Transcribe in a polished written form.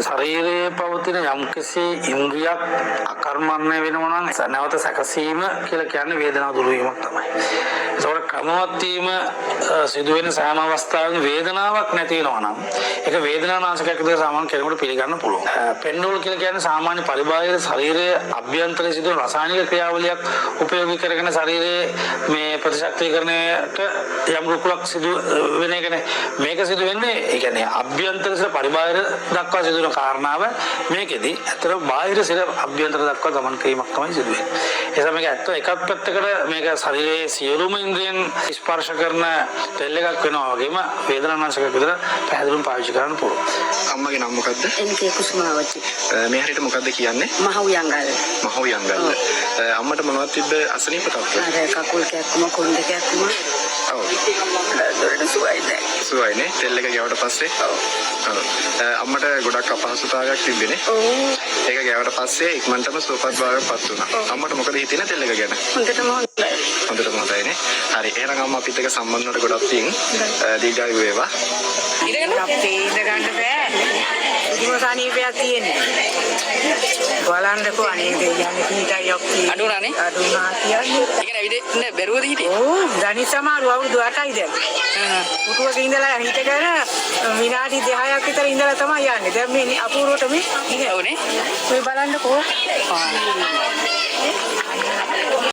ශරීරයේ පවතින යම්කිසි ඉන්ද්‍රියක් අකර්මණ්‍ය වෙනවා නම් නැවත සැකසීම කියලා කියන්නේ වේදනාව දුරු වීමක් තමයි. ඒකෝර ක්‍රමවත් වීම සිදුවෙන සෑම අවස්ථාවකදී වේදනාවක් නැති වෙනවා නම් ඒක වේදනානාශකයක් විදිහට සාමාන්‍ය කෙනෙකුට පිළිගන්න පුළුවන්. පෙන්ඩෝල් කියලා කියන්නේ සාමාන්‍ය පරිබාහිර ශරීරයේ අභ්‍යන්තරයේ සිදුවන රසායනික ක්‍රියාවලියක් උපයෝගී කරගෙන ශරීරයේ මේ ප්‍රතිශක්තිකරණයට යම් රුකුලක් සිදු වෙන එකනේ. මේක සිදු වෙන්නේ ඒ කියන්නේ අභ්‍යන්තර සිට පරිබාහිර දක්වා සිදුවන කාරණාව මේකෙදි අතර බාහිර සිට අභ්‍යන්තර දක්වා ගමන් කිරීමක් තමයි සිදු වෙන්නේ. ඒ තමයි ඇත්ත එකක් පැත්තකට මේක ශරීරයේ සියලුම ඉන්ද්‍රියන් ස්පර්ශ කරන තෙල් එකක් වෙනවා වගේම වේදනානාශකයක් විතර පැහැදිලිවම පාවිච්චි කරන්න පුළුවන්. අම්මගේ නම මොකද්ද? එන්කේ කුසුමාවති. මේ හරියට මොකද්ද කියන්නේ? මහවුයන්ගල්. මහවුයන්ගල්. අම්මට මොනවද තිබ්බ අසනීප තත්ත්වය? අර කකුල් කැක්කුම කොණ්ඩ කැක්කුම. ඔව්. දොරට සුවයිද? සුවයිනේ. තෙල් එක ගෑවට පස්සේ. ඔව්. අම්මට ගොඩක් අපහසුතාවයක් තිබ්බේනේ. ඔව්. ඒක ගෑවට පස්සේ ඉක්මනටම සුවපත් භාවයටපත් වුණා. අම්මට මොකද හිතෙන්නේ තෙල් එක ගැන? හොඳටම හොඳයි. හොඳටම හොඳයිනේ. හරි. එහෙනම් අම්මා අපිත් එක්ක සම්බන්ධ වුණාට ගොඩක් පිං. දීර්ඝායු වේවා. අපේ ඉඳ ගන්න බෑ. ඉතිමසානීපයක් තියෙන්නේ. බලන්නකෝ අනේ දෙයන්නේ කීටයි ඔක්කී. අඩුණානේ? අඩුණා කියන්නේ. ඒ කියන්නේ ඇවිදින්න බැරුවද හිටියේ? ඔව් ධනි සමාරු අවුරුදු 8යි දැන්. පුටුවක ඉඳලා හිටගෙන විනාඩි 10ක් විතර ඉඳලා තමයි යන්නේ. දැන් මේ අපූර්වට මේ ඔව්නේ. මේ බලන්නකෝ.